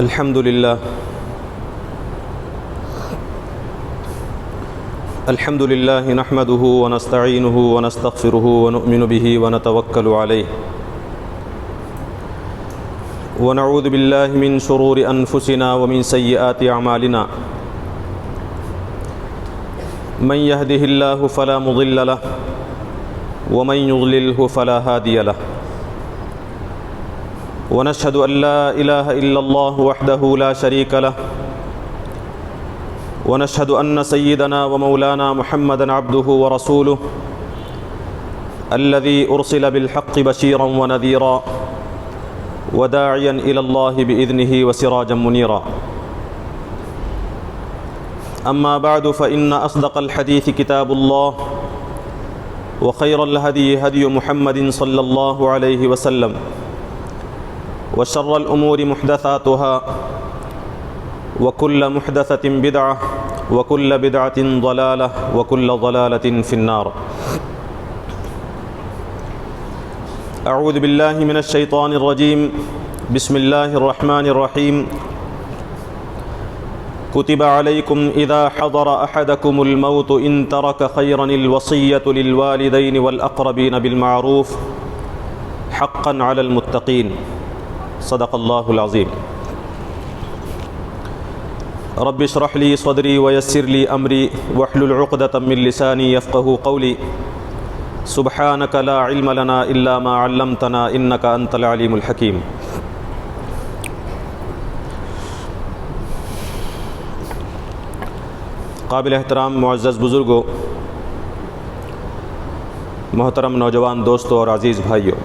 الحمد لله نحمده ونستعينه ونستغفره ونؤمن به ونتوكل عليه ونعوذ بالله من شرور أنفسنا ومن سيئات أعمالنا من يهده الله فلا مضل له ومن يضلله فلا هادي له ونشهد أن لا إله إلا الله وحده لا شريك له ونشهد أن سيدنا ومولانا محمدا عبده ورسوله الذي أرسل بالحق بشيرا ونذيرا وداعيا إلى الله بإذنه وسراجا منيرا أما بعد فإن أصدق الحديث كتاب الله وخير الهدي هدي محمد صلى الله عليه وسلم وشر الأمور محدثاتها وكل محدثة بدعة وكل بدعة ضلالة وكل ضلالة في النار. أعوذ بالله من الشيطان الرجيم. بسم الله الرحمن الرحيم. كتب عليكم إذا حضر أحدكم الموت إن ترك خيرا الوصية للوالدين والأقربين بالمعروف حقا على المتقين. صدق الله العظيم. رب اشرح لي صدري ويسر لي أمري واحلل عقدة من لساني يفقهوا قولي. سبحانك لا علم لنا إلا ما علمتنا إنك أنت العليم الحكيم. قابل احترام معزز بزرگوں، محترم نوجوان دوستوں اور عزیز بھائیوں،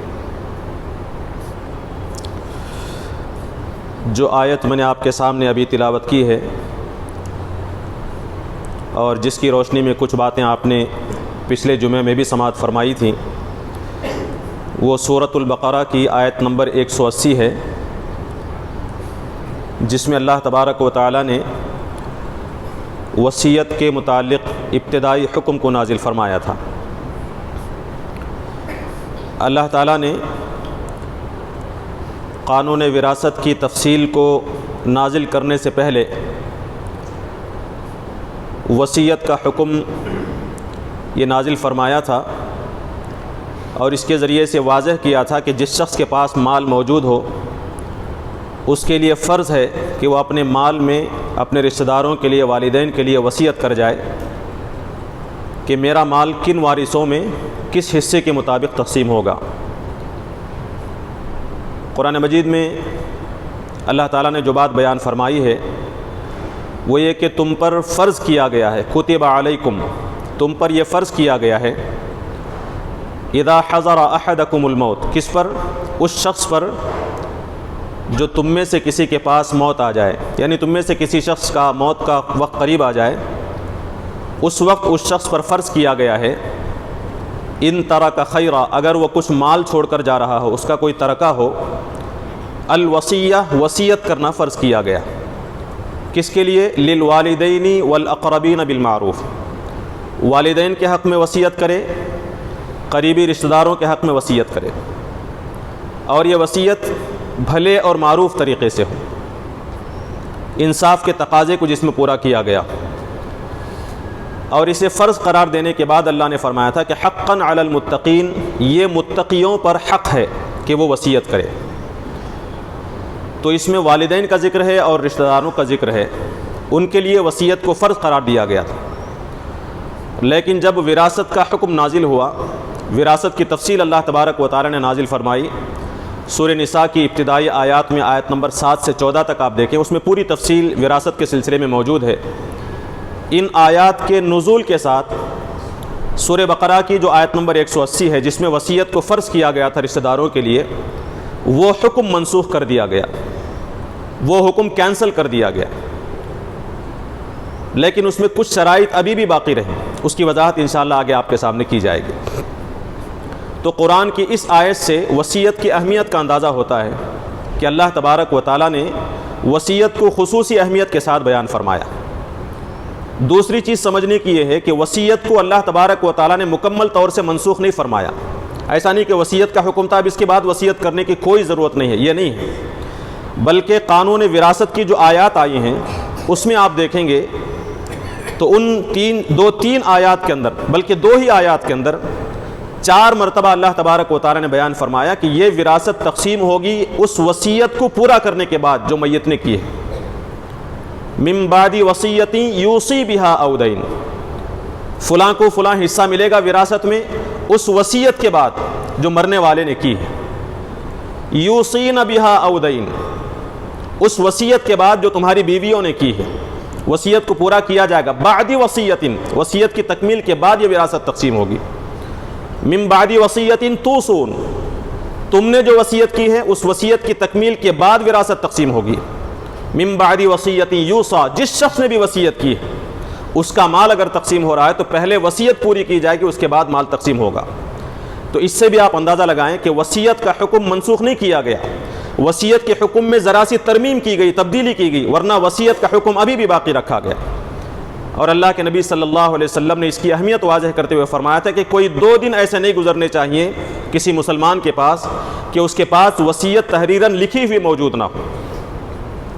جو آیت میں نے آپ کے سامنے ابھی تلاوت کی ہے اور جس کی روشنی میں کچھ باتیں آپ نے پچھلے جمعے میں بھی سماعت فرمائی تھیں، وہ سورۃ البقرہ کی آیت نمبر 180 ہے، جس میں اللہ تبارک و تعالی نے وصیت کے متعلق ابتدائی حکم کو نازل فرمایا تھا۔ اللہ تعالیٰ نے قانون وراثت کی تفصیل کو نازل کرنے سے پہلے وصیت کا حکم یہ نازل فرمایا تھا اور اس کے ذریعے سے واضح کیا تھا کہ جس شخص کے پاس مال موجود ہو اس کے لیے فرض ہے کہ وہ اپنے مال میں اپنے رشتہ داروں کے لیے، والدین کے لیے وصیت کر جائے کہ میرا مال کن وارثوں میں کس حصے کے مطابق تقسیم ہوگا۔ قرآن مجید میں اللہ تعالیٰ نے جو بات بیان فرمائی ہے وہ یہ کہ تم پر فرض کیا گیا ہے، کتب علیکم، تم پر یہ فرض کیا گیا ہے، اذا حضر احدکم الموت، کس پر؟ اس شخص پر جو تم میں سے کسی کے پاس موت آ جائے، یعنی تم میں سے کسی شخص کا موت کا وقت قریب آ جائے، اس وقت اس شخص پر فرض کیا گیا ہے، ان ترک خیرا، اگر وہ کچھ مال چھوڑ کر جا رہا ہو، اس کا کوئی ترکہ ہو، الوصیہ، وصیت کرنا فرض کیا گیا، کس کے لیے؟ للوالدین والاقربین بالمعروف، والدین کے حق میں وصیت کرے، قریبی رشتہ داروں کے حق میں وصیت کرے، اور یہ وصیت بھلے اور معروف طریقے سے ہو، انصاف کے تقاضے کو جس میں پورا کیا گیا، اور اسے فرض قرار دینے کے بعد اللہ نے فرمایا تھا کہ حقاً علی المتقین، یہ متقیوں پر حق ہے کہ وہ وصیت کرے۔ تو اس میں والدین کا ذکر ہے اور رشتہ داروں کا ذکر ہے، ان کے لیے وصیت کو فرض قرار دیا گیا تھا۔ لیکن جب وراثت کا حکم نازل ہوا، وراثت کی تفصیل اللہ تبارک و تعالی نے نازل فرمائی، سورہ نساء کی ابتدائی آیات میں آیت نمبر 7 سے 14 تک آپ دیکھیں، اس میں پوری تفصیل وراثت کے سلسلے میں موجود ہے۔ ان آیات کے نزول کے ساتھ سورہ بقرہ کی جو آیت نمبر 180 ہے، جس میں وصیت کو فرض کیا گیا تھا رشتہ داروں کے لیے، وہ حکم منسوخ کر دیا گیا، وہ حکم کینسل کر دیا گیا، لیکن اس میں کچھ شرائط ابھی بھی باقی رہیں، اس کی وضاحت انشاءاللہ آگے آپ کے سامنے کی جائے گی۔ تو قرآن کی اس آیت سے وصیت کی اہمیت کا اندازہ ہوتا ہے کہ اللہ تبارک و تعالیٰ نے وصیت کو خصوصی اہمیت کے ساتھ بیان فرمایا۔ دوسری چیز سمجھنے کی یہ ہے کہ وصیت کو اللہ تبارک و تعالیٰ نے مکمل طور سے منسوخ نہیں فرمایا۔ ایسا نہیں کہ وصیت کا حکم تھا اب اس کے بعد وصیت کرنے کی کوئی ضرورت نہیں ہے، یہ نہیں ہے۔ بلکہ قانون وراثت کی جو آیات آئی ہیں اس میں آپ دیکھیں گے تو ان تین آیات کے اندر، بلکہ 2 ہی آیات کے اندر 4 مرتبہ اللہ تبارک و تعالی نے بیان فرمایا کہ یہ وراثت تقسیم ہوگی اس وصیت کو پورا کرنے کے بعد جو میت نے کی ہے۔ من بعد وصیت یوصی بہا او دین، فلاں کو فلاں حصہ ملے گا وراثت میں اس وصیت کے بعد جو مرنے والے نے کی ہے۔ یوصین بہا او دین، اس وصیت کے بعد جو تمہاری بیویوں نے کی ہے، وصیت کو پورا کیا جائے گا۔ بعد وصیت، وصیت کی تکمیل کے بعد یہ وراثت تقسیم ہوگی۔ من بعد وصیت توصون، تم نے جو وصیت کی ہے اس وصیت کی تکمیل کے بعد وراثت تقسیم ہوگی۔ من بعد وصیت یوصا، جس شخص نے بھی وصیت کی ہے اس کا مال اگر تقسیم ہو رہا ہے تو پہلے وصیت پوری کی جائے گی، اس کے بعد مال تقسیم ہوگا۔ تو اس سے بھی آپ اندازہ لگائیں کہ وصیت کا حکم منسوخ نہیں کیا گیا، وصیت کے حکم میں ذرا سی ترمیم کی گئی، تبدیلی کی گئی، ورنہ وصیت کا حکم ابھی بھی باقی رکھا گیا۔ اور اللہ کے نبی صلی اللہ علیہ وسلم نے اس کی اہمیت واضح کرتے ہوئے فرمایا تھا کہ کوئی 2 دن ایسے نہیں گزرنے چاہیے کسی مسلمان کے پاس کہ اس کے پاس وصیت تحریراً لکھی ہوئی موجود نہ ہو۔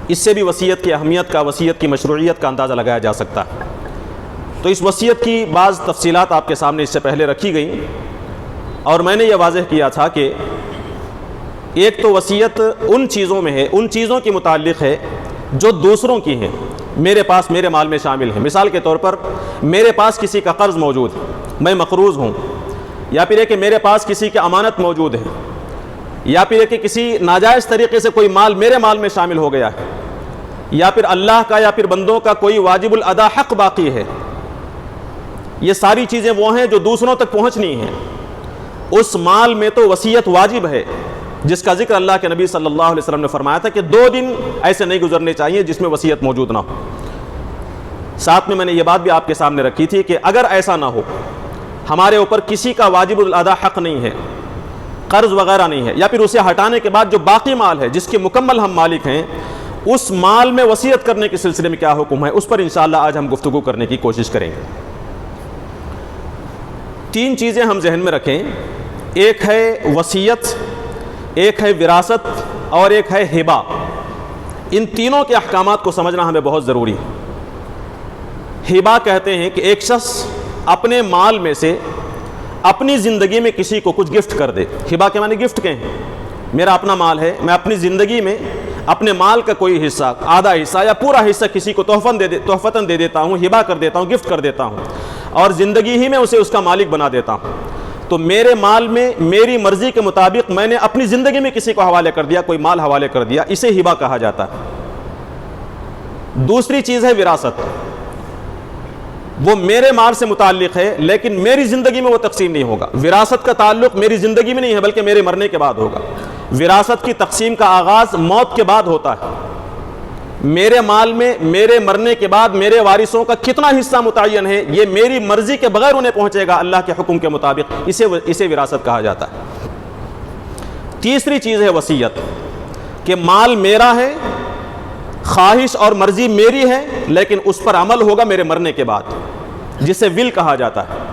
اس سے بھی وصیت کی اہمیت کا، وصیت کی مشروعیت کا اندازہ لگایا جا سکتا ہے۔ تو اس وصیت کی بعض تفصیلات آپ کے سامنے اس سے پہلے رکھی گئیں، اور میں نے یہ واضح کیا تھا کہ ایک تو وصیت ان چیزوں میں ہے، ان چیزوں کے متعلق ہے جو دوسروں کی ہیں، میرے پاس میرے مال میں شامل ہیں۔ مثال کے طور پر میرے پاس کسی کا قرض موجود ہے، میں مقروض ہوں، یا پھر ہے کہ میرے پاس کسی کی امانت موجود ہے، یا پھر ہے کہ کسی ناجائز طریقے سے کوئی مال میرے مال میں شامل ہو گیا ہے، یا پھر اللہ کا یا پھر بندوں کا کوئی واجب الادا حق باقی ہے۔ یہ ساری چیزیں وہ ہیں جو دوسروں تک پہنچنی ہیں۔ اس مال میں تو وصیت واجب ہے، جس کا ذکر اللہ کے نبی صلی اللہ علیہ وسلم نے فرمایا تھا کہ 2 دن ایسے نہیں گزرنے چاہیے جس میں وصیت موجود نہ ہو۔ ساتھ میں میں نے یہ بات بھی آپ کے سامنے رکھی تھی کہ اگر ایسا نہ ہو، ہمارے اوپر کسی کا واجب الادا حق نہیں ہے، قرض وغیرہ نہیں ہے، یا پھر اسے ہٹانے کے بعد جو باقی مال ہے جس کے مکمل ہم مالک ہیں، اس مال میں وصیت کرنے کے سلسلے میں کیا حکم ہے، اس پر انشاءاللہ آج ہم گفتگو کرنے کی کوشش کریں گے۔ 3 چیزیں ہم ذہن میں رکھیں، ایک ہے وصیت، ایک ہے وراثت، اور ایک ہے ہبہ۔ ان تینوں کے احکامات کو سمجھنا ہمیں بہت ضروری ہے۔ ہبہ کہتے ہیں کہ ایک شخص اپنے مال میں سے اپنی زندگی میں کسی کو کچھ گفٹ کر دے۔ ہبہ کے معنی گفٹ کے ہیں، میرا اپنا مال ہے، میں اپنی زندگی میں اپنے مال کا کوئی حصہ، آدھا حصہ یا پورا حصہ کسی کو تحفتاً دے دیتا ہوں، ہبہ کر دیتا ہوں، گفٹ کر دیتا ہوں، اور زندگی ہی میں اسے اس کا مالک بنا دیتا ہوں۔ تو میرے مال میں میری مرضی کے مطابق میں نے اپنی زندگی میں کسی کو حوالے کر دیا، کوئی مال حوالے کر دیا، اسے ہبہ کہا جاتا ہے۔ دوسری چیز ہے وراثت، وہ میرے مال سے متعلق ہے لیکن میری زندگی میں وہ تقسیم نہیں ہوگا۔ وراثت کا تعلق میری زندگی میں نہیں ہے بلکہ میرے مرنے کے بعد ہوگا۔ وراثت کی تقسیم کا آغاز موت کے بعد ہوتا ہے۔ میرے مال میں میرے مرنے کے بعد میرے وارثوں کا کتنا حصہ متعین ہے، یہ میری مرضی کے بغیر انہیں پہنچے گا اللہ کے حکم کے مطابق، اسے وراثت کہا جاتا ہے۔ تیسری چیز ہے وصیت، کہ مال میرا ہے، خواہش اور مرضی میری ہے، لیکن اس پر عمل ہوگا میرے مرنے کے بعد، جسے ول کہا جاتا ہے۔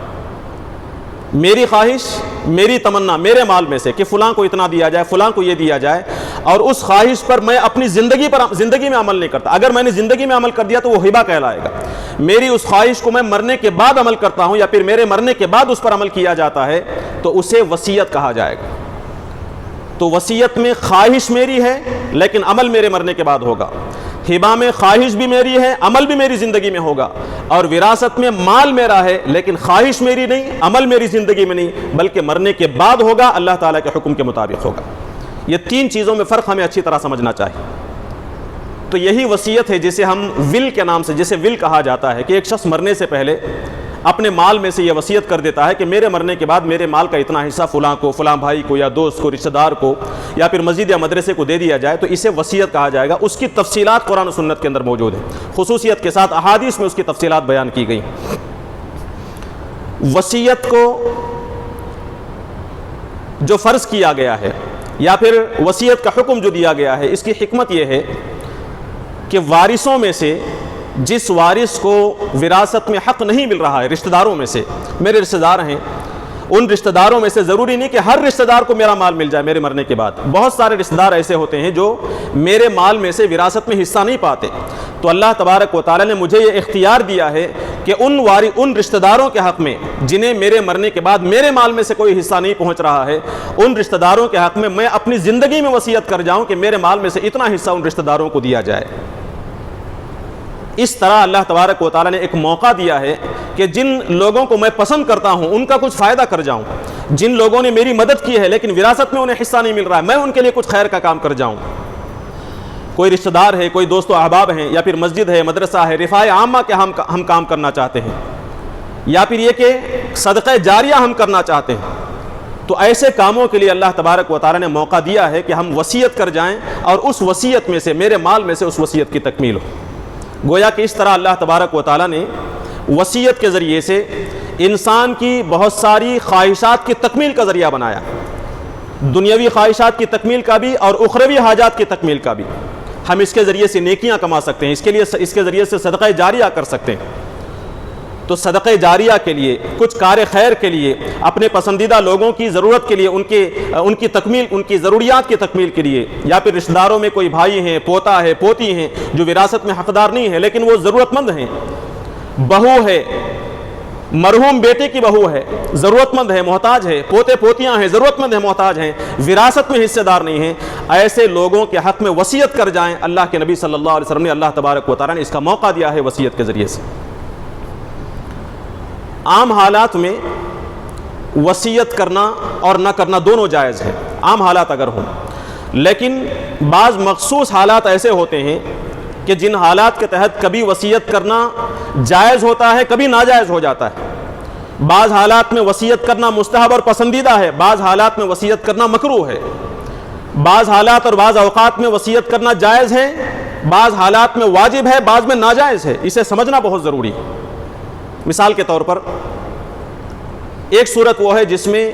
میری خواہش، میری تمنا میرے مال میں سے کہ فلاں کو اتنا دیا جائے، فلاں کو یہ دیا جائے، اور اس خواہش پر میں اپنی زندگی میں عمل نہیں کرتا۔ اگر میں نے زندگی میں عمل کر دیا تو وہ ہبہ کہلائے گا۔ میری اس خواہش کو میں مرنے کے بعد عمل کرتا ہوں، یا پھر میرے مرنے کے بعد اس پر عمل کیا جاتا ہے، تو اسے وصیت کہا جائے گا۔ تو وصیت میں خواہش میری ہے لیکن عمل میرے مرنے کے بعد ہوگا، ہبہ میں خواہش بھی میری ہے، عمل بھی میری زندگی میں ہوگا، اور وراثت میں مال میرا ہے لیکن خواہش میری نہیں، عمل میری زندگی میں نہیں، بلکہ مرنے کے بعد ہوگا، اللہ تعالیٰ کے حکم کے مطابق ہوگا۔ یہ 3 چیزوں میں فرق ہمیں اچھی طرح سمجھنا چاہیے۔ تو یہی وصیت ہے جسے ہم ول کے نام سے، جسے ول کہا جاتا ہے، کہ ایک شخص مرنے سے پہلے اپنے مال میں سے یہ وصیت کر دیتا ہے کہ میرے مرنے کے بعد میرے مال کا اتنا حصہ فلاں کو، فلاں بھائی کو یا دوست کو، رشتہ دار کو، یا پھر مسجد یا مدرسے کو دے دیا جائے، تو اسے وصیت کہا جائے گا۔ اس کی تفصیلات قرآن و سنت کے اندر موجود ہیں، خصوصیت کے ساتھ احادیث میں اس کی تفصیلات بیان کی گئی۔ وصیت کو جو فرض کیا گیا ہے یا پھر وصیت کا حکم جو دیا گیا ہے، اس کی حکمت یہ ہے کہ وارثوں میں سے جس وارث کو وراثت میں حق نہیں مل رہا ہے، رشتہ داروں میں سے، میرے رشتہ دار ہیں ان رشتہ داروں میں سے ضروری نہیں کہ ہر رشتہ دار کو میرا مال مل جائے میرے مرنے کے بعد. بہت سارے رشتہ دار ایسے ہوتے ہیں جو میرے مال میں سے وراثت میں حصہ نہیں پاتے. تو اللہ تبارک و تعالیٰ نے مجھے یہ اختیار دیا ہے کہ ان رشتہ داروں کے حق میں جنہیں میرے مرنے کے بعد میرے مال میں سے کوئی حصہ نہیں پہنچ رہا ہے, ان رشتہ داروں کے حق میں اپنی زندگی میں وصیت کر جاؤں کہ میرے مال میں سے اتنا حصہ ان رشتہ داروں کو دیا جائے. اس طرح اللہ تبارک و تعالیٰ نے ایک موقع دیا ہے کہ جن لوگوں کو میں پسند کرتا ہوں ان کا کچھ فائدہ کر جاؤں, جن لوگوں نے میری مدد کی ہے لیکن وراثت میں انہیں حصہ نہیں مل رہا ہے, میں ان کے لیے کچھ خیر کا کام کر جاؤں. کوئی رشتہ دار ہے, کوئی دوست و احباب ہیں, یا پھر مسجد ہے, مدرسہ ہے, رفاع عامہ کے ہم کام کرنا چاہتے ہیں, یا پھر یہ کہ صدقہ جاریہ ہم کرنا چاہتے ہیں, تو ایسے کاموں کے لیے اللہ تبارک و تعالیٰ نے موقع دیا ہے کہ ہم وصیت کر جائیں اور اس وصیت میں سے, میرے مال میں سے اس وصیت کی تکمیل ہو. گویا کہ اس طرح اللہ تبارک و تعالیٰ نے وصیت کے ذریعے سے انسان کی بہت ساری خواہشات کی تکمیل کا ذریعہ بنایا, دنیاوی خواہشات کی تکمیل کا بھی اور اخروی حاجات کی تکمیل کا بھی. ہم اس کے ذریعے سے نیکیاں کما سکتے ہیں, اس کے ذریعے سے صدقہ جاریہ کر سکتے ہیں. تو صدقہ جاریہ کے لیے, کچھ کار خیر کے لیے, اپنے پسندیدہ لوگوں کی ضرورت کے لیے, ان کی تکمیل, ان کی ضروریات کی تکمیل کے لیے, یا پھر رشتہ داروں میں کوئی بھائی ہیں, پوتا ہے, پوتی ہیں جو وراثت میں حقدار نہیں ہے لیکن وہ ضرورت مند ہیں, بہو ہے, مرحوم بیٹے کی بہو ہے, ضرورت مند ہے, محتاج ہے, پوتے پوتیاں ہیں, ضرورت مند ہیں, محتاج ہیں, وراثت میں حصے دار نہیں ہیں, ایسے لوگوں کے حق میں وصیت کر جائیں. اللہ کے نبی صلی اللہ علیہ وسلم نے, اللہ تبارک و تعالیٰ نے اس کا موقع دیا ہے وصیت کے ذریعے سے. عام حالات میں وصیت کرنا اور نہ کرنا دونوں جائز ہے, عام حالات اگر ہوں, لیکن بعض مخصوص حالات ایسے ہوتے ہیں کہ جن حالات کے تحت کبھی وصیت کرنا جائز ہوتا ہے, کبھی ناجائز ہو جاتا ہے. بعض حالات میں وصیت کرنا مستحب اور پسندیدہ ہے, بعض حالات میں وصیت کرنا مکروہ ہے. بعض حالات اور بعض اوقات میں وصیت کرنا جائز ہے, بعض حالات میں واجب ہے, بعض میں ناجائز ہے. اسے سمجھنا بہت ضروری ہے. مثال کے طور پر ایک صورت وہ ہے جس میں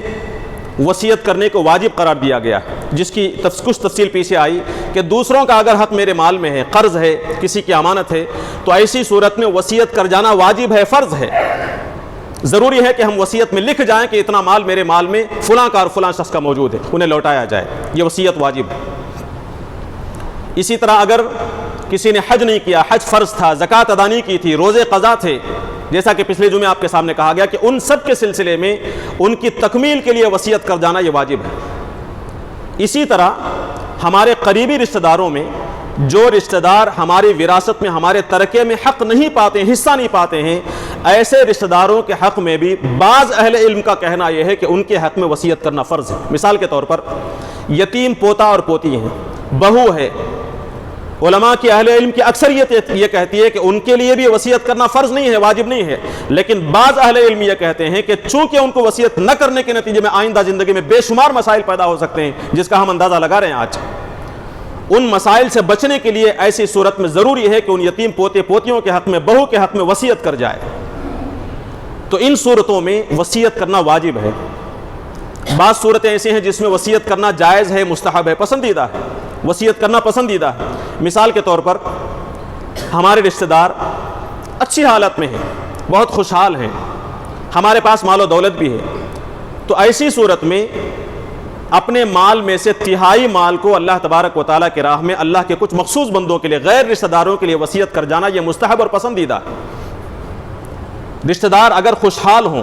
وصیت کرنے کو واجب قرار دیا گیا, جس کی کچھ تفصیل پیچھے آئی کہ دوسروں کا اگر حق میرے مال میں ہے, قرض ہے, کسی کی امانت ہے, تو ایسی صورت میں وصیت کر جانا واجب ہے, فرض ہے. ضروری ہے کہ ہم وصیت میں لکھ جائیں کہ اتنا مال میرے مال میں فلاں کا اور فلاں شخص کا موجود ہے, انہیں لوٹایا جائے, یہ وصیت واجب ہے. اسی طرح اگر کسی نے حج نہیں کیا, حج فرض تھا, زکوٰۃ ادا نہیں کی تھی, روزے قضا تھے, جیسا کہ پچھلے جمعے آپ کے سامنے کہا گیا کہ ان سب کے سلسلے میں ان کی تکمیل کے لیے وصیت کر جانا یہ واجب ہے. اسی طرح ہمارے قریبی رشتہ داروں میں جو رشتہ دار ہماری وراثت میں, ہمارے ترکے میں حق نہیں پاتے ہیں, حصہ نہیں پاتے ہیں, ایسے رشتہ داروں کے حق میں بھی بعض اہل علم کا کہنا یہ ہے کہ ان کے حق میں وصیت کرنا فرض ہے. مثال کے طور پر یتیم پوتا اور پوتی ہیں, بہو ہے, علماء کی اہل علم کی اکثریت یہ کہتی ہے کہ ان کے لیے بھی وصیت کرنا فرض نہیں ہے, واجب نہیں ہے, لیکن بعض اہل علم یہ کہتے ہیں کہ چونکہ ان کو وصیت نہ کرنے کے نتیجے میں آئندہ زندگی میں بے شمار مسائل پیدا ہو سکتے ہیں, جس کا ہم اندازہ لگا رہے ہیں آج. ان مسائل سے بچنے کے لیے ایسی صورت میں ضروری ہے کہ ان یتیم پوتے پوتیوں کے حق میں, بہو کے حق میں وصیت کر جائے. تو ان صورتوں میں وصیت کرنا واجب ہے. بعض صورتیں ایسی ہیں جس میں وصیت کرنا جائز ہے, مستحب ہے, پسندیدہ ہے, وصیت کرنا پسندیدہ ہے. مثال کے طور پر ہمارے رشتہ دار اچھی حالت میں ہیں, بہت خوشحال ہیں, ہمارے پاس مال و دولت بھی ہے, تو ایسی صورت میں اپنے مال میں سے تہائی مال کو اللہ تبارک و تعالیٰ کی راہ میں اللہ کے کچھ مخصوص بندوں کے لیے, غیر رشتہ داروں کے لیے وصیت کر جانا یہ مستحب اور پسندیدہ ہے. رشتہ دار اگر خوشحال ہوں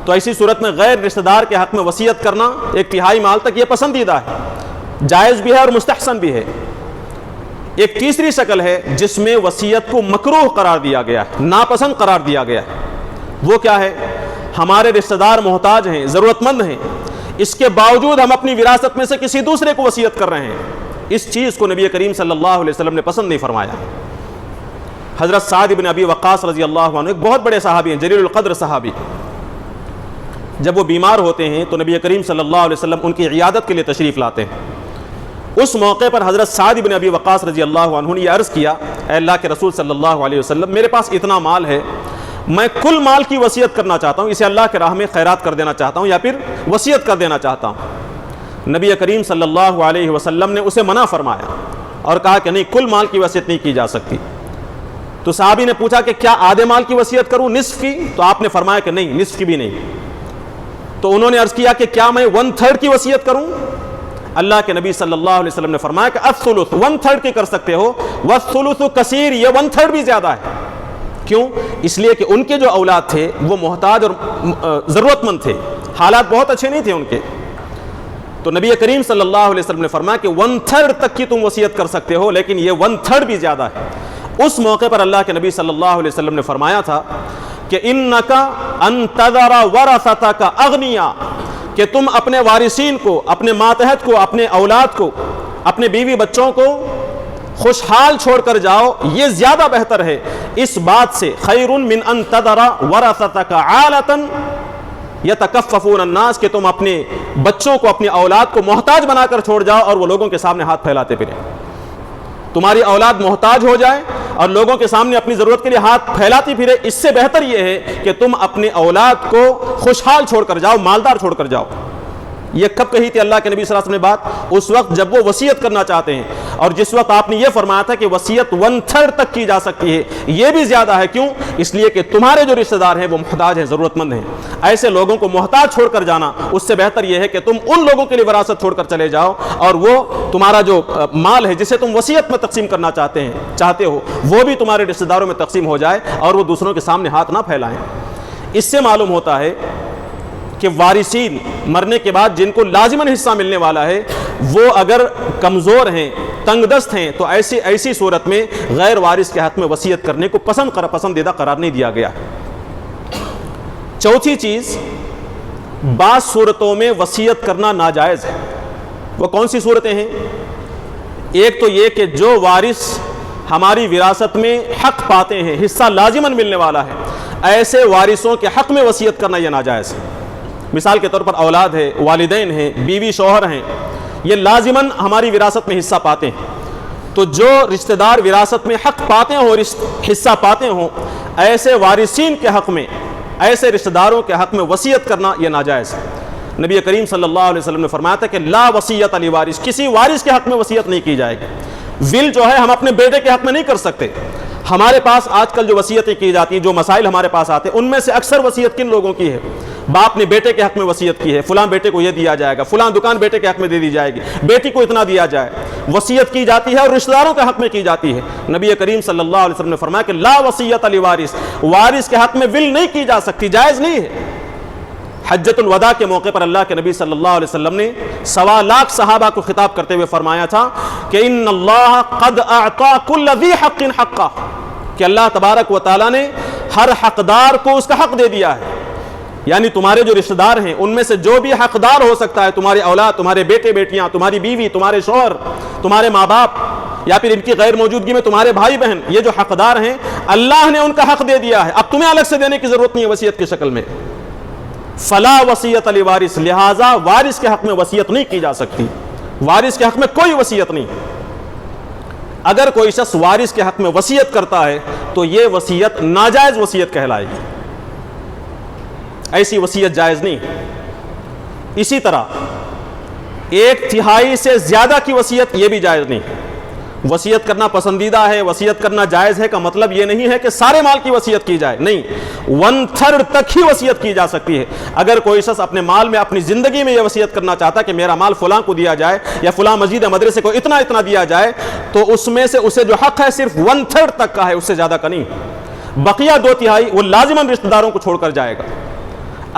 تو ایسی صورت میں غیر رشتہ دار کے حق میں وصیت کرنا ایک تہائی مال تک یہ پسندیدہ ہے, جائز بھی ہے اور مستحسن بھی ہے. ایک تیسری شکل ہے جس میں وصیت کو مکروہ قرار دیا گیا ہے, ناپسند قرار دیا گیا ہے. وہ کیا ہے؟ ہمارے رشتہ دار محتاج ہیں, ضرورت مند ہیں, اس کے باوجود ہم اپنی وراثت میں سے کسی دوسرے کو وصیت کر رہے ہیں. اس چیز کو نبی کریم صلی اللہ علیہ وسلم نے پسند نہیں فرمایا. حضرت سعد بن ابی وقاص رضی اللہ عنہ ایک بہت بڑے صحابی ہیں, جلیل القدر صحابی, جب وہ بیمار ہوتے ہیں تو نبی کریم صلی اللہ علیہ وسلم ان کی عیادت کے لیے تشریف لاتے ہیں. اس موقع پر حضرت سعد بن ابی وقاص رضی اللہ عنہ نے یہ عرض کیا, اے اللہ کے رسول صلی اللہ علیہ وسلم, میرے پاس اتنا مال ہے, میں کل مال کی وصیت کرنا چاہتا ہوں, اسے اللہ کے راہ میں خیرات کر دینا چاہتا ہوں یا پھر وصیت کر دینا چاہتا ہوں. نبی کریم صلی اللہ علیہ وسلم نے اسے منع فرمایا اور کہا کہ نہیں, کل مال کی وصیت نہیں کی جا سکتی. تو صحابی نے پوچھا کہ کیا آدھے مال کی وصیت کروں, نصف کی؟ تو آپ نے فرمایا کہ نہیں, نصف کی بھی نہیں. تو انہوں نے عرض کیا کہ کیا میں 1/3 کی وصیت کروں؟ اللہ کے نبی صلی اللہ علیہ وسلم نے فرمایا کہ الثلث 1/3 کی کر سکتے ہو، والثلث کثیر، یہ 1/3 بھی زیادہ ہے۔ کیوں؟ اس لیے کہ ان کے جو اولاد تھے وہ محتاج اور ضرورت مند تھے، حالات بہت اچھے نہیں تھے ان کے۔ تو نبی کریم صلی اللہ علیہ وسلم نے فرمایا کہ 1/3 تک کی تم وصیت کر سکتے ہو، لیکن یہ 1/3 بھی زیادہ ہے۔ اس موقع پر اللہ کے نبی صلی اللہ علیہ وسلم نے فرمایا تھا کہ انک ان تذر ورثتک اغنیاء، کہ تم اپنے وارثین کو، اپنے ماتحت کو، اپنے اولاد کو، اپنے بیوی بچوں کو خوشحال چھوڑ کر جاؤ، یہ زیادہ بہتر ہے اس بات سے، خیر من ان تذر ورثتک عالۃ یتکففون الناس، کہ تم اپنے بچوں کو، اپنی اولاد کو محتاج بنا کر چھوڑ جاؤ اور وہ لوگوں کے سامنے ہاتھ پھیلاتے پھریں۔ تمہاری اولاد محتاج ہو جائے اور لوگوں کے سامنے اپنی ضرورت کے لیے ہاتھ پھیلاتی پھرے، اس سے بہتر یہ ہے کہ تم اپنے اولاد کو خوشحال چھوڑ کر جاؤ، مالدار چھوڑ کر جاؤ۔ یہ کب کہی تھی اللہ کے نبی صلی اللہ علیہ وسلم نے بات؟ اس وقت جب وہ وصیت کرنا چاہتے ہیں، اور جس وقت آپ نے یہ فرمایا تھا کہ وصیت 1/3 تک کی جا سکتی ہے، یہ بھی زیادہ ہے۔ کیوں؟ اس لیے کہ تمہارے جو رشتہ دار ہیں وہ محتاج ہیں، ضرورت مند ہیں۔ ایسے لوگوں کو محتاج چھوڑ کر جانا، اس سے بہتر یہ ہے کہ تم ان لوگوں کے لیے وراثت چھوڑ کر چلے جاؤ، اور وہ تمہارا جو مال ہے جسے تم وصیت میں تقسیم کرنا چاہتے ہو، وہ بھی تمہارے رشتہ داروں میں تقسیم ہو جائے اور وہ دوسروں کے سامنے ہاتھ نہ پھیلائیں۔ اس سے معلوم ہوتا ہے کہ وارثین مرنے کے بعد جن کو لازماً حصہ ملنے والا ہے، وہ اگر کمزور ہیں، تنگ دست ہیں، تو ایسی صورت میں غیر وارث کے حق میں وصیت کرنے کو پسندیدہ قرار نہیں دیا گیا۔ چوتھی چیز، بعض صورتوں میں وصیت کرنا ناجائز ہے۔ وہ کون سی صورتیں ہیں؟ ایک تو یہ کہ جو وارث ہماری وراثت میں حق پاتے ہیں، حصہ لازماً ملنے والا ہے، ایسے وارثوں کے حق میں وصیت کرنا یہ ناجائز ہے۔ مثال کے طور پر اولاد ہے، والدین ہیں، بیوی شوہر ہیں، یہ لازماً ہماری وراثت میں حصہ پاتے ہیں۔ تو جو رشتہ دار وراثت میں حق پاتے ہوں، حصہ پاتے ہوں، ایسے وارثین کے حق میں، ایسے رشتہ داروں کے حق میں وصیت کرنا یہ ناجائز ہے۔ نبی کریم صلی اللہ علیہ وسلم نے فرمایا تھا کہ لا وصیت لوارث، کسی وارث کے حق میں وصیت نہیں کی جائے گی۔ ول جو ہے ہم اپنے بیٹے کے حق میں نہیں کر سکتے۔ ہمارے پاس آج کل جو وصیتیں کی جاتی ہیں، جو مسائل ہمارے پاس آتے ہیں، ان میں سے اکثر وصیت کن لوگوں کی ہے؟ باپ نے بیٹے کے حق میں وصیت کی ہے، فلاں بیٹے کو یہ دیا جائے گا، فلاں دکان بیٹے کے حق میں دے دی جائے گی، بیٹی کو اتنا دیا جائے، وصیت کی جاتی ہے اور رشتہ داروں کے حق میں کی جاتی ہے۔ نبی کریم صلی اللہ علیہ وسلم نے فرمایا کہ لا وصیت لوارث، وارث کے حق میں ول نہیں کی جا سکتی، جائز نہیں ہے۔ حجۃ الوداع کے موقع پر اللہ کے نبی صلی اللہ علیہ وسلم نے 1.25 لاکھ صحابہ کو خطاب کرتے ہوئے فرمایا تھا کہ ان اللہ قد اعطى كل ذی حق حقہ، کہ اللہ تبارک و تعالیٰ نے ہر حقدار کو اس کا حق دے دیا ہے۔ یعنی تمہارے جو رشتہ دار ہیں ان میں سے جو بھی حقدار ہو سکتا ہے، تمہاری اولاد، تمہارے بیٹے بیٹیاں، تمہاری بیوی، تمہارے شوہر، تمہارے ماں باپ، یا پھر ان کی غیر موجودگی میں تمہارے بھائی بہن، یہ جو حقدار ہیں اللہ نے ان کا حق دے دیا ہے، اب تمہیں الگ سے دینے کی ضرورت نہیں ہے وصیت کی شکل میں۔ فلا وصیت لوارث، لہذا وارث کے حق میں وصیت نہیں کی جا سکتی، وارث کے حق میں کوئی وصیت نہیں۔ اگر کوئی شخص وارث کے حق میں وصیت کرتا ہے تو یہ وصیت ناجائز وصیت کہلائے گی، ایسی وصیت جائز نہیں۔ اسی طرح 1/3 سے زیادہ کی وصیت یہ بھی جائز نہیں۔ وصیت کرنا پسندیدہ ہے، وصیت کرنا جائز ہے کا مطلب یہ نہیں ہے کہ سارے مال کی وصیت کی جائے، نہیں، 1/3 تک ہی وصیت کی جا سکتی ہے۔ اگر کوئی شخص اپنے مال میں، اپنی زندگی میں یہ وصیت کرنا چاہتا ہے کہ میرا مال فلاں کو دیا جائے یا فلاں مسجد مدرسے کو اتنا دیا جائے، تو اس میں سے اسے جو حق ہے صرف 1/3 تک کا ہے، اس سے زیادہ کا نہیں۔ بقیہ 2/3 وہ لازماً رشتہ داروں کو چھوڑ کر جائے گا۔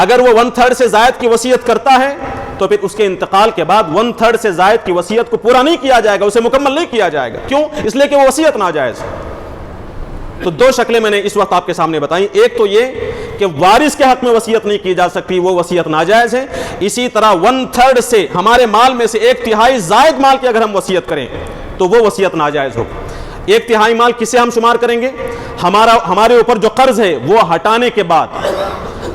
اگر وہ 1/3 سے زائد کی وصیت کرتا ہے تو پھر اس کے انتقال کے بعد 1/3 سے زائد کی وصیت کو پورا نہیں کیا جائے گا، اسے مکمل نہیں کیا جائے گا۔ کیوں؟ اس لیے کہ وہ وصیت ناجائز ہے۔ تو 2 شکلیں میں نے اس وقت آپ کے سامنے بتائیں، ایک تو یہ کہ وارث کے حق میں وصیت نہیں کی جا سکتی، وہ وصیت ناجائز ہے۔ اسی طرح 1/3 سے ہمارے مال میں سے 1/3 زائد مال کی اگر ہم وصیت کریں تو وہ وصیت ناجائز ہوگی۔ 1/3 مال کسے ہم شمار کریں گے؟ ہمارے اوپر جو قرض ہے وہ ہٹانے کے بعد،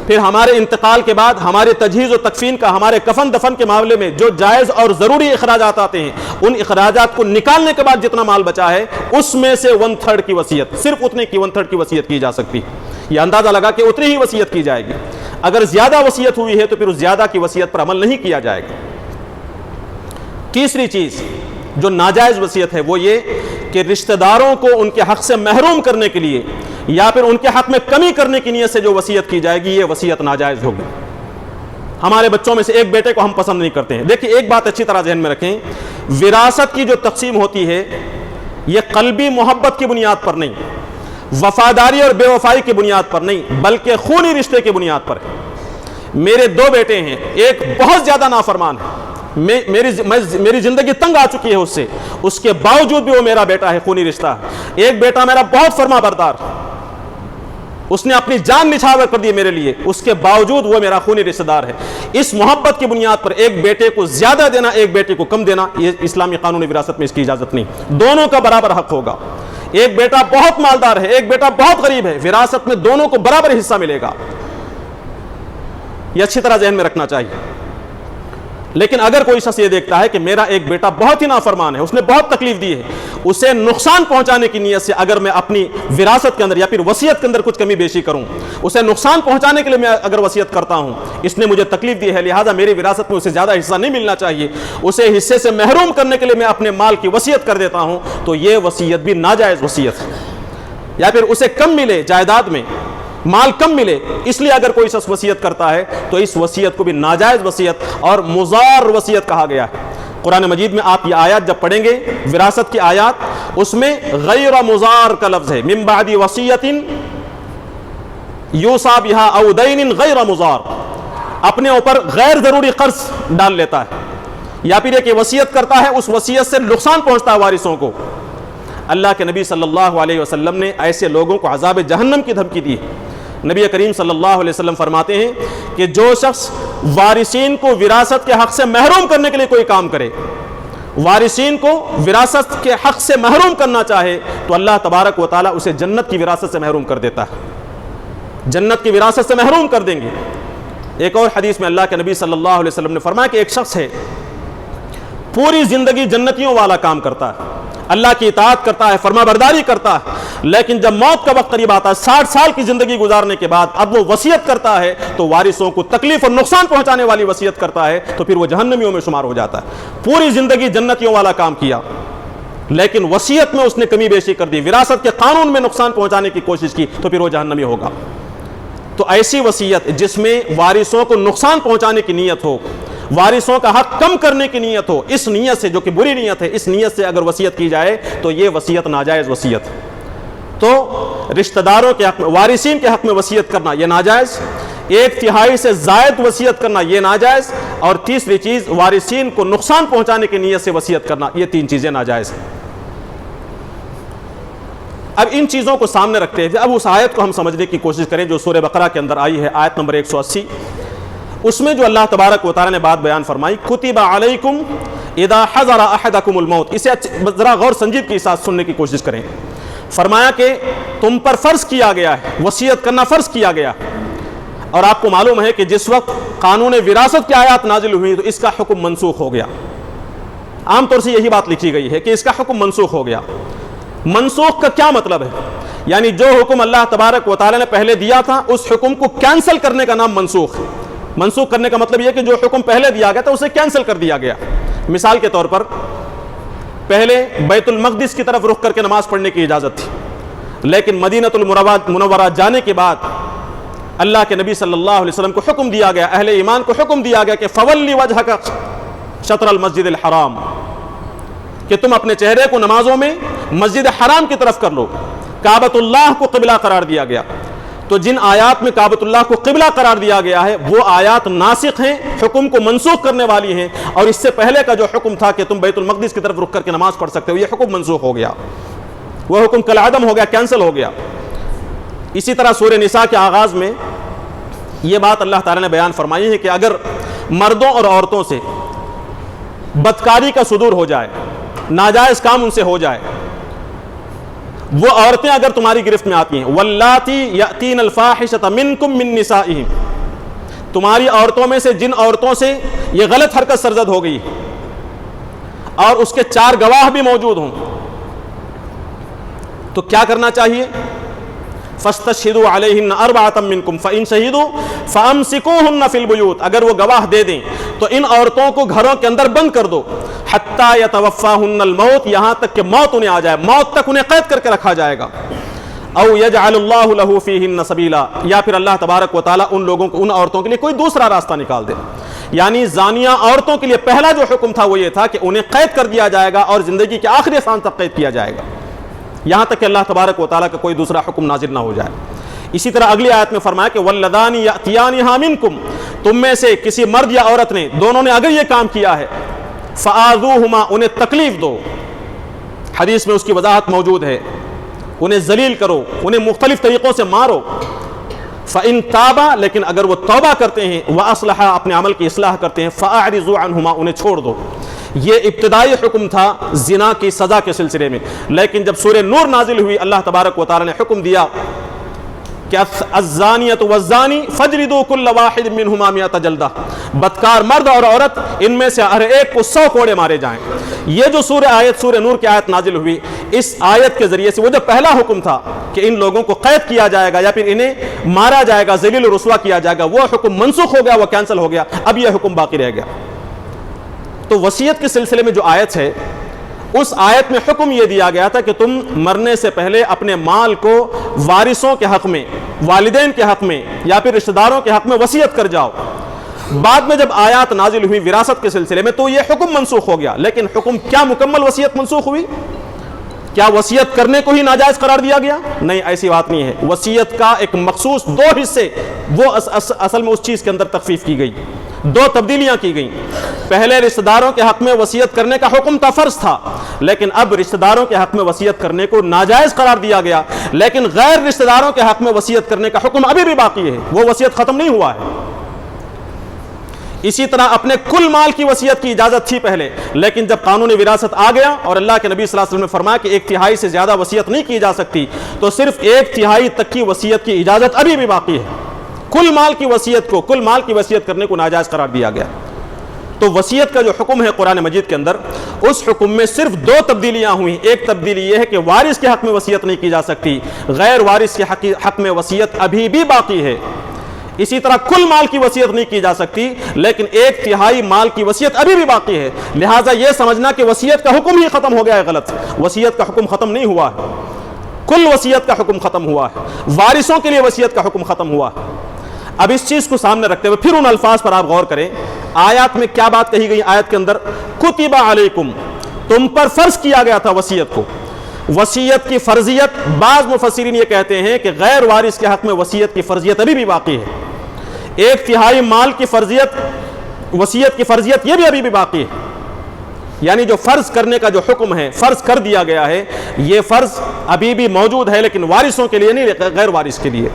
پھر ہمارے انتقال کے بعد ہمارے تجہیز و تکفین کا، ہمارے کفن دفن کے معاملے میں جو جائز اور ضروری اخراجات آتے ہیں، ان اخراجات کو نکالنے کے بعد جتنا مال بچا ہے اس میں سے 1/3 کی وصیت، صرف اتنے کی 1/3 کی وصیت کی جا سکتی۔ یہ اندازہ لگا کہ اتنی ہی وصیت کی جائے گی۔ اگر زیادہ وصیت ہوئی ہے تو پھر اس زیادہ کی وصیت پر عمل نہیں کیا جائے گا۔ تیسری چیز جو ناجائز وصیت ہے وہ یہ کہ رشتہ داروں کو ان کے حق سے محروم کرنے کے لیے یا پھر ان کے حق میں کمی کرنے کی نیت سے جو وصیت کی جائے گی، یہ وصیت ناجائز ہوگی۔ ہمارے بچوں میں سے ایک بیٹے کو ہم پسند نہیں کرتے ہیں۔ دیکھیں ایک بات اچھی طرح ذہن میں رکھیں، وراثت کی جو تقسیم ہوتی ہے یہ قلبی محبت کی بنیاد پر نہیں، وفاداری اور بے وفائی کی بنیاد پر نہیں، بلکہ خونی رشتے کی بنیاد پر ہے۔ میرے دو بیٹے ہیں، ایک بہت زیادہ نافرمان ہے، میری زندگی تنگ آ چکی ہے اس سے، اس کے باوجود بھی وہ میرا بیٹا ہے، خونی رشتہ ہے۔ ایک بیٹا میرا بہت فرما بردار، اس نے اپنی جان نچھاور کر دی میرے لیے، اس کے باوجود وہ میرا خونی رشتہ دار ہے۔ اس محبت کی بنیاد پر ایک بیٹے کو زیادہ دینا، ایک بیٹے کو کم دینا، یہ اسلامی قانون وراثت میں اس کی اجازت نہیں، دونوں کا برابر حق ہوگا۔ ایک بیٹا بہت مالدار ہے، ایک بیٹا بہت غریب ہے، وراثت میں دونوں کو برابر حصہ ملے گا، یہ اچھی طرح ذہن میں رکھنا چاہیے۔ لیکن اگر کوئی شخص یہ دیکھتا ہے کہ میرا ایک بیٹا بہت ہی نافرمان ہے، اس نے بہت تکلیف دی ہے، اسے نقصان پہنچانے کی نیت سے اگر میں اپنی وراثت کے اندر یا پھر وصیت کے اندر کچھ کمی بیشی کروں، اسے نقصان پہنچانے کے لیے میں اگر وصیت کرتا ہوں، اس نے مجھے تکلیف دی ہے لہذا میری وراثت میں اسے زیادہ حصہ نہیں ملنا چاہیے، اسے حصے سے محروم کرنے کے لیے میں اپنے مال کی وصیت کر دیتا ہوں، تو یہ وصیت بھی ناجائز وصیت ہے۔ یا پھر اسے کم ملے جائیداد میں، مال کم ملے، اس لیے اگر کوئی شخص وصیت کرتا ہے تو اس وصیت کو بھی ناجائز وصیت اور مضار وصیت کہا گیا ہے۔ قرآن مجید میں آپ یہ آیات جب پڑھیں گے، وراثت کی آیات، اس میں غیر مضار کا لفظ ہے، من بعد وصیت یوصی بہا او دین غیر مضار، اپنے اوپر غیر ضروری قرض ڈال لیتا ہے، یا پھر یہ کہ وصیت کرتا ہے، اس وصیت سے نقصان پہنچتا ہے وارثوں کو۔ اللہ کے نبی صلی اللہ علیہ وسلم نے ایسے لوگوں کو عذاب جہنم کی دھمکی دی۔ نبی کریم صلی اللہ علیہ وسلم فرماتے ہیں کہ جو شخص وارثین کو وراثت کے حق سے محروم کرنے کے لیے کوئی کام کرے، وارثین کو وراثت کے حق سے محروم کرنا چاہے، تو اللہ تبارک و تعالیٰ اسے جنت کی وراثت سے محروم کر دیتا ہے، جنت کی وراثت سے محروم کر دیں گے۔ ایک اور حدیث میں اللہ کے نبی صلی اللہ علیہ وسلم نے فرمایا کہ ایک شخص ہے، پوری زندگی جنتیوں والا کام کرتا ہے، اللہ کی اطاعت کرتا ہے، فرما برداری کرتا ہے، لیکن جب موت کا وقت قریب آتا ہے، 60 سال کی زندگی گزارنے کے بعد اب وہ وصیت کرتا ہے تو وارثوں کو تکلیف اور نقصان پہنچانے والی وصیت کرتا ہے، تو پھر وہ جہنمیوں میں شمار ہو جاتا ہے۔ پوری زندگی جنتیوں والا کام کیا، لیکن وصیت میں اس نے کمی بیشی کر دی، وراثت کے قانون میں نقصان پہنچانے کی کوشش کی، تو پھر وہ جہنمی ہوگا۔ تو ایسی وصیت جس میں وارثوں کو نقصان پہنچانے کی نیت ہو، وارثوں کا حق کم کرنے کی نیت ہو، اس نیت سے، جو کہ بری نیت ہے، اس نیت سے اگر وصیت کی جائے تو یہ وصیت ناجائز وصیت ہے۔ تو رشتہ داروں کے حق میں، وارثین کے حق میں وصیت کرنا یہ ناجائز، 1/3 سے زائد وصیت کرنا یہ ناجائز، اور تیسری چیز وارثین کو نقصان پہنچانے کی نیت سے وصیت کرنا، یہ 3 چیزیں ناجائز ہیں۔ اب ان چیزوں کو سامنے رکھتے ہیں، اب اس آیت کو ہم سمجھنے کی کوشش کریں جو سورہ بقرہ کے اندر آئی ہے، آیت نمبر 180۔ اس میں جو اللہ تبارک و تعالی نے بات بیان فرمائی، کتب علیکم اذا حضر احدکم الموت، اسے ذرا غور سنجیدگی کے ساتھ سننے کی کوشش کریں۔ فرمایا کہ تم پر فرض کیا گیا ہے، وصیت کرنا فرض کیا گیا، اور آپ کو معلوم ہے کہ جس وقت قانون وراثت کی آیات نازل ہوئی تو اس کا حکم منسوخ ہو گیا۔ عام طور سے یہی بات لکھی گئی ہے کہ اس کا حکم منسوخ ہو گیا۔ منسوخ کا کیا مطلب ہے؟ یعنی جو حکم اللہ تبارک و تعالی نے پہلے دیا تھا اس حکم کو کینسل کرنے کا نام منسوخ ہے۔ منسوخ کرنے کا مطلب یہ کہ جو حکم پہلے دیا گیا تھا اسے کینسل کر دیا گیا۔ مثال کے طور پر پہلے بیت المقدس کی طرف رخ کر کے نماز پڑھنے کی اجازت تھی، لیکن مدینہ المنورہ جانے کے بعد اللہ کے نبی صلی اللہ علیہ وسلم کو حکم دیا گیا، اہل ایمان کو حکم دیا گیا کہ فولی وجہک شطر المسجد الحرام، کہ تم اپنے چہرے کو نمازوں میں مسجد حرام کی طرف کر لو۔ کعبۃ اللہ کو قبلہ قرار دیا گیا۔ تو جن آیات میں کعبۃ اللہ کو قبلہ قرار دیا گیا ہے وہ آیات ناسخ ہیں، حکم کو منسوخ کرنے والی ہیں، اور اس سے پہلے کا جو حکم تھا کہ تم بیت المقدس کی طرف رخ کر کے نماز پڑھ سکتے ہو، یہ حکم منسوخ ہو گیا، وہ حکم کالعدم ہو گیا، کینسل ہو گیا۔ اسی طرح سورہ نساء کے آغاز میں یہ بات اللہ تعالیٰ نے بیان فرمائی ہے کہ اگر مردوں اور عورتوں سے بدکاری کا صدور ہو جائے، ناجائز کام ان سے ہو جائے، وہ عورتیں اگر تمہاری گرفت میں آتی ہیں، واللاتی یأتین الفاحشۃ منکم من نسائہم، تمہاری عورتوں میں سے جن عورتوں سے یہ غلط حرکت سرزد ہو گئی اور اس کے 4 گواہ بھی موجود ہوں، تو کیا کرنا چاہیے؟ فاستشہدوا علیہن 4 منکم فإن شہدوا فامسکوہن فی البیوت، اگر وہ گواہ دے دیں تو ان عورتوں کو گھروں کے اندر بند کر دو، حتی یتوفاہن الموت، یہاں تک کہ موت انہیں آ جائے، موت تک انہیں قید کر کے رکھا جائے گا۔ او یجعل اللہ لہ فیہن سبیلا، یا پھر اللہ تبارک و تعالیٰ ان لوگوں کو، ان عورتوں کے لیے کوئی دوسرا راستہ نکال دے۔ یعنی زانیہ عورتوں کے لیے پہلا جو حکم تھا وہ یہ تھا کہ انہیں قید کر دیا جائے گا اور زندگی کے آخری سانس تک قید کیا جائے گا، یہاں تک کہ اللہ تبارک و تعالیٰ کا کوئی دوسرا حکم نازل نہ ہو جائے۔ اسی طرح اگلی آیت میں فرمایا کہ واللذان یأتیانہا منکم، تم میں سے کسی مرد یا عورت نے، دونوں نے اگر یہ کام کیا ہے، فآذوہما، انہیں تکلیف دو، حدیث میں اس کی وضاحت موجود ہے، انہیں ذلیل کرو، انہیں مختلف طریقوں سے مارو، فَإِن تَابَا، لیکن اگر وہ توبہ کرتے ہیں، وَأَصْلَحَا، اپنے عمل کی اصلاح کرتے ہیں، فَأَعْرِضُوا عَنْهُمَا، انہیں چھوڑ دو۔ یہ ابتدائی حکم تھا زنا کی سزا کے سلسلے میں، لیکن جب سورہ نور نازل ہوئی اللہ تبارک و تعالیٰ نے حکم دیا کہ الزانیۃ والزانی فاجلدوا کل واحد منہما مئۃ جلدہ، بدکار مرد اور عورت ان میں سے ہر ایک کو 100 کوڑے مارے جائیں۔ یہ جو سورہ نور کی آیت نازل ہوئی، اس آیت کے ذریعے سے وہ جو پہلا حکم تھا کہ ان لوگوں کو قید کیا جائے گا یا پھر انہیں مارا جائے گا، ذلیل و رسوا کیا جائے گا، وہ حکم منسوخ ہو گیا، وہ کینسل ہو گیا، اب یہ حکم باقی رہ گیا۔ تو وصیت کے سلسلے میں جو آیت ہے، اس آیت میں حکم یہ دیا گیا تھا کہ تم مرنے سے پہلے اپنے مال کو وارثوں کے حق میں، والدین کے حق میں یا پھر رشتہ داروں کے حق میں وصیت کر جاؤ۔ بعد میں جب آیات نازل ہوئی وراثت کے سلسلے میں تو یہ حکم منسوخ ہو گیا، لیکن حکم کیا مکمل وصیت منسوخ ہوئی؟ کیا وصیت کرنے کو ہی ناجائز قرار دیا گیا؟ نہیں، ایسی بات نہیں ہے۔ وصیت کا ایک مخصوص 2 حصے، وہ اصل میں اس چیز کے اندر تخفیف کی گئی، 2 تبدیلیاں کی گئیں۔ پہلے رشتہ داروں کے حق میں وصیت کرنے کا حکم تھا، فرض تھا، لیکن اب رشتہ داروں کے حق میں وصیت کرنے کو ناجائز قرار دیا گیا، لیکن غیر رشتہ داروں کے حق میں وصیت کرنے کا حکم ابھی بھی باقی ہے، وہ وصیت ختم نہیں ہوا ہے۔ اسی طرح اپنے کل مال کی وصیت کی اجازت تھی پہلے، لیکن جب قانون وراثت آ گیا اور اللہ کے نبی صلی اللہ علیہ وسلم نے فرمایا کہ 1/3 سے زیادہ وصیت نہیں کی جا سکتی، تو صرف 1/3 تک کی وصیت کی اجازت ابھی بھی باقی ہے۔ کل مال کی وصیت کرنے کو ناجائز قرار دیا گیا۔ تو وصیت کا جو حکم ہے قرآن مجید کے اندر، اس حکم میں صرف 2 تبدیلیاں ہوئیں۔ ایک تبدیلی یہ ہے کہ وارث کے حق میں وصیت نہیں کی جا سکتی، غیر وارث کے حق میں وصیت ابھی بھی باقی ہے۔ اسی طرح کل مال کی وصیت نہیں کی جا سکتی، لیکن 1/3 مال کی وصیت ابھی بھی باقی ہے۔ لہٰذا یہ سمجھنا کہ وصیت کا حکم ہی ختم ہو گیا ہے غلط۔ وصیت کا حکم ختم نہیں ہوا ہے، کل وصیت کا حکم ختم ہوا ہے، وارثوں کے لیے وصیت کا حکم ختم ہوا ہے۔ اب اس چیز کو سامنے رکھتے ہوئے پھر ان الفاظ پر آپ غور کریں، آیات میں کیا بات کہی گئی؟ آیت کے اندر کتب علیکم، تم پر فرض کیا گیا تھا وصیت کو۔ وصیت کی فرضیت، بعض مفسرین یہ کہتے ہیں کہ غیر وارث کے حق میں وصیت کی فرضیت ابھی بھی باقی ہے۔ 1/3 مال کی فرضیت، وصیت کی فرضیت یہ بھی ابھی بھی باقی ہے، یعنی جو فرض کرنے کا جو حکم ہے، فرض کر دیا گیا ہے، یہ فرض ابھی بھی موجود ہے، لیکن وارثوں کے لیے نہیں، غیر وارث کے لیے۔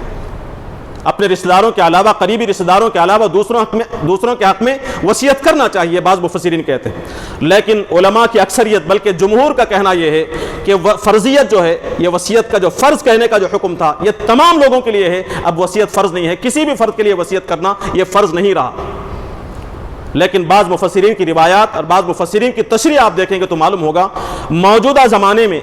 اپنے رشتہ داروں کے علاوہ، قریبی رشتہ داروں کے علاوہ دوسروں کے حق میں وصیت کرنا چاہیے، بعض مفسرین کہتے ہیں، لیکن علماء کی اکثریت بلکہ جمہور کا کہنا یہ ہے کہ فرضیت جو ہے، یہ وصیت کا جو فرض کہنے کا جو حکم تھا یہ تمام لوگوں کے لیے ہے، اب وصیت فرض نہیں ہے، کسی بھی فرد کے لیے وصیت کرنا یہ فرض نہیں رہا۔ لیکن بعض مفسرین کی روایات اور بعض مفسرین کی تشریح آپ دیکھیں گے تو معلوم ہوگا، موجودہ زمانے میں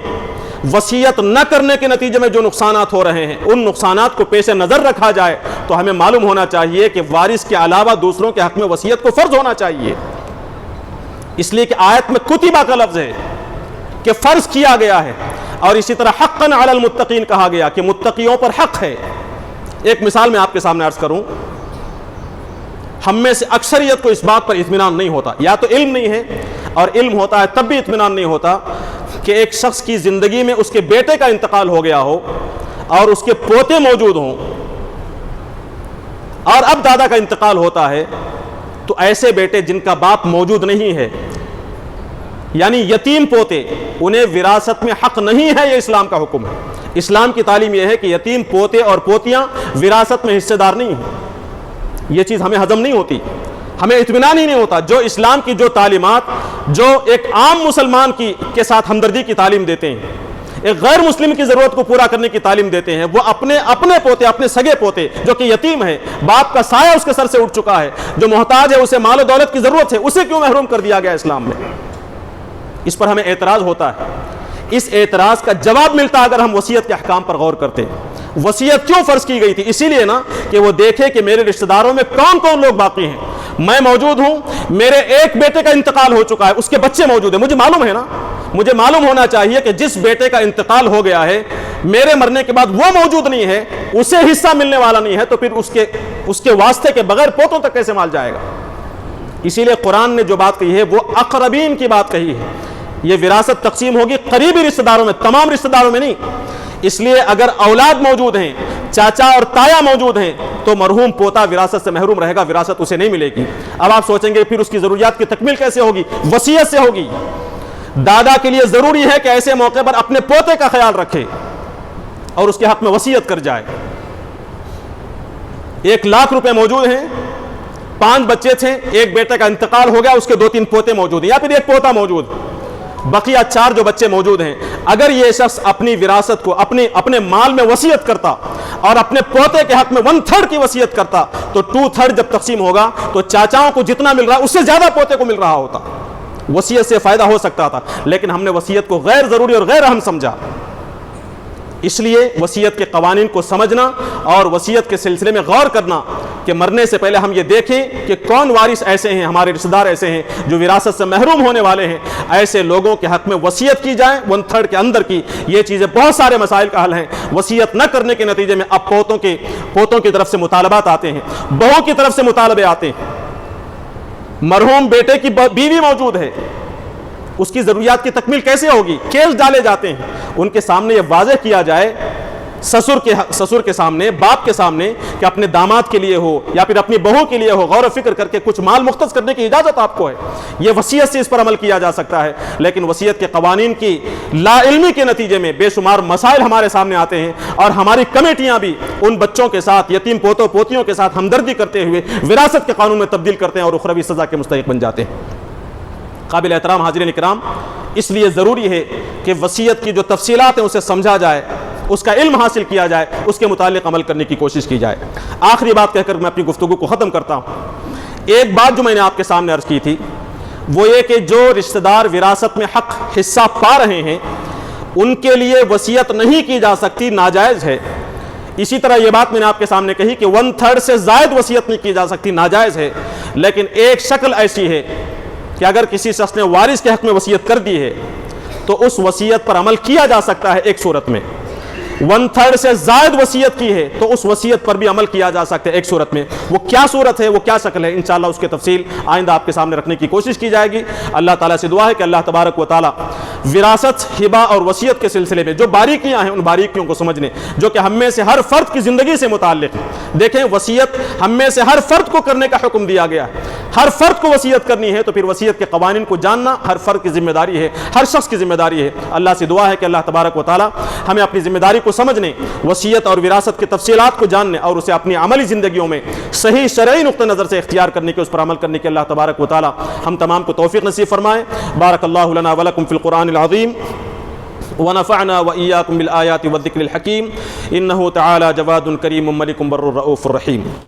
وصیت نہ کرنے کے نتیجے میں جو نقصانات ہو رہے ہیں، ان نقصانات کو پیش نظر رکھا جائے تو ہمیں معلوم ہونا چاہیے کہ وارث کے علاوہ دوسروں کے حق میں وصیت کو فرض ہونا چاہیے، اس لیے کہ آیت میں کتبہ کا لفظ ہے کہ فرض کیا گیا ہے، اور اسی طرح حقاً علی المتقین کہا گیا کہ متقیوں پر حق ہے۔ ایک مثال میں آپ کے سامنے عرض کروں، ہم میں سے اکثریت کو اس بات پر اطمینان نہیں ہوتا، یا تو علم نہیں ہے، اور علم ہوتا ہے تب بھی اطمینان نہیں ہوتا کہ ایک شخص کی زندگی میں اس کے بیٹے کا انتقال ہو گیا ہو اور اس کے پوتے موجود ہوں، اور اب دادا کا انتقال ہوتا ہے، تو ایسے بیٹے جن کا باپ موجود نہیں ہے، یعنی یتیم پوتے، انہیں وراثت میں حق نہیں ہے، یہ اسلام کا حکم ہے۔ اسلام کی تعلیم یہ ہے کہ یتیم پوتے اور پوتیاں وراثت میں حصے دار نہیں ہیں، یہ چیز ہمیں ہضم نہیں ہوتی، ہمیں اطمینان ہی نہیں ہوتا۔ جو اسلام کی جو تعلیمات جو ایک عام مسلمان کے ساتھ ہمدردی کی تعلیم دیتے ہیں، ایک غیر مسلم کی ضرورت کو پورا کرنے کی تعلیم دیتے ہیں، وہ اپنے پوتے، اپنے سگے پوتے جو کہ یتیم ہے، باپ کا سایہ اس کے سر سے اٹھ چکا ہے، جو محتاج ہے، اسے مال و دولت کی ضرورت ہے، اسے کیوں محروم کر دیا گیا اسلام میں؟ اس پر ہمیں اعتراض ہوتا ہے۔ اس اعتراض کا جواب ملتا اگر ہم وصیت کے احکام پر غور کرتے ہیں۔ وصیت کیوں فرض کی گئی تھی؟ اسی لیے نا کہ وہ دیکھے کہ میرے رشتہ داروں میں کون کون لوگ باقی ہیں، میں موجود ہوں، میرے ایک بیٹے کا انتقال ہو چکا ہے، اس کے بچے موجود ہیں، مجھے معلوم ہے نا، مجھے معلوم ہونا چاہیے کہ جس بیٹے کا انتقال ہو گیا ہے میرے مرنے کے بعد وہ موجود نہیں ہے، اسے حصہ ملنے والا نہیں ہے، تو پھر اس کے واسطے کے بغیر پوتوں تک کیسے مال جائے گا؟ اسی لیے قرآن نے جو بات کہی ہے وہ اقربین کی بات کہی ہے. یہ وراثت تقسیم ہوگی قریبی رشتہ داروں میں، تمام رشتہ داروں میں نہیں. اس لیے اگر اولاد موجود ہیں، چاچا اور تایا موجود ہیں، تو مرحوم پوتا وراثت سے محروم رہے گا، وراثت اسے نہیں ملے گی. اب آپ سوچیں گے پھر اس کی ضروریات کی تکمیل کیسے ہوگی؟ وصیت سے ہوگی. دادا کے لیے ضروری ہے کہ ایسے موقع پر اپنے پوتے کا خیال رکھے اور اس کے حق میں وصیت کر جائے. 1,00,000 روپے موجود ہیں، 5 بچے تھے، ایک بیٹے کا انتقال ہو گیا، اس کے 2-3 پوتے موجود ہیں، یا پھر ایک پوتا موجود، بقیہ 4 جو بچے موجود ہیں. اگر یہ شخص اپنی وراثت کو اپنے مال میں وصیت کرتا اور اپنے پوتے کے حق میں 1/3 کی وصیت کرتا، تو 2/3 جب تقسیم ہوگا تو چاچاؤں کو جتنا مل رہا ہے اس سے زیادہ پوتے کو مل رہا ہوتا. وصیت سے فائدہ ہو سکتا تھا، لیکن ہم نے وصیت کو غیر ضروری اور غیر اہم سمجھا. اس لیے وصیت کے قوانین کو سمجھنا اور وصیت کے سلسلے میں غور کرنا کہ مرنے سے پہلے ہم یہ دیکھیں کہ کون وارث ایسے ہیں، ہمارے رشتہ دار ایسے ہیں جو وراثت سے محروم ہونے والے ہیں. ایسے لوگوں کے حق میں وصیت کی جائے 1/3 کے اندر کی. یہ چیزیں بہت سارے مسائل کا حل ہیں. وصیت نہ کرنے کے نتیجے میں اب پوتوں کی طرف سے مطالبات آتے ہیں، بہوں کی طرف سے مطالبے آتے ہیں. مرحوم بیٹے کی بیوی موجود ہے، اس کی ضروریات کی تکمیل کیسے ہوگی؟ کیس ڈالے جاتے ہیں. ان کے سامنے یہ واضح کیا جائے، سسر کے سامنے، باپ کے سامنے، کہ اپنے داماد کے لیے ہو یا پھر اپنی بہو کے لیے ہو، غور و فکر کر کے کچھ مال مختص کرنے کی اجازت آپ کو ہے. یہ وصیت سے اس پر عمل کیا جا سکتا ہے. لیکن وصیت کے قوانین کی لا علمی کے نتیجے میں بے شمار مسائل ہمارے سامنے آتے ہیں، اور ہماری کمیٹیاں بھی ان بچوں کے ساتھ، یتیم پوتوں پوتیوں کے ساتھ ہمدردی کرتے ہوئے وراثت کے قانون میں تبدیل کرتے ہیں اور اخروی سزا کے مستحق بن جاتے ہیں. قابل احترام حاضرین اکرام، اس لیے ضروری ہے کہ وصیت کی جو تفصیلات ہیں اسے سمجھا جائے، اس کا علم حاصل کیا جائے، اس کے متعلق عمل کرنے کی کوشش کی جائے. آخری بات کہہ کر میں اپنی گفتگو کو ختم کرتا ہوں. ایک بات جو میں نے آپ کے سامنے عرض کی تھی وہ یہ کہ جو رشتہ دار وراثت میں حق حصہ پا رہے ہیں ان کے لیے وصیت نہیں کی جا سکتی، ناجائز ہے. اسی طرح یہ بات میں نے آپ کے سامنے کہی کہ 1/3 سے زائد وصیت نہیں کی جا سکتی، ناجائز ہے. لیکن ایک شکل ایسی ہے کہ اگر کسی شخص نے وارث کے حق میں وصیت کر دی ہے تو اس وصیت پر عمل کیا جا سکتا ہے. ایک صورت میں 1/3 سے زائد وصیت کی ہے تو اس وصیت پر بھی عمل کیا جا سکتا ہے. ایک صورت میں وہ کیا صورت ہے، وہ کیا شکل ہے، انشاءاللہ اس کی تفصیل آئندہ آپ کے سامنے رکھنے کی کوشش کی جائے گی. اللہ تعالیٰ سے دعا ہے کہ اللہ تبارک و تعالیٰ وراثت، ہبہ اور وصیت کے سلسلے میں جو باریکیاں ہیں ان باریکیوں کو سمجھنے جو کہ ہم میں سے ہر فرد کی زندگی سے متعلق ہے. دیکھیں، وصیت ہم میں سے ہر فرد کو کرنے کا حکم دیا گیا ہے. ہر فرد کو وصیت کرنی ہے تو پھر وصیت کے قوانین کو جاننا ہر فرد کی ذمہ داری ہے، ہر شخص کی ذمہ داری ہے. اللہ سے دعا ہے کہ اللہ تبارک و تعالیٰ ہمیں اپنی ذمہ داری کو سمجھنے، وصیت اور وراثت کی تفصیلات کو جاننے اور اسے اپنی عملی زندگیوں میں صحیح شرعی نقطہ نظر سے اختیار کرنے کے، اس پر عمل کرنے کے اللہ تبارک و تعالیٰ ہم تمام کو توفیق نصیب فرمائے. بارک اللہ لنا ولکم فی القرآن العظیم ونفعنا وإياكم بالآيات والذكر الحكيم إنه تعالى جواد كريم ملك بر رؤوف رحيم.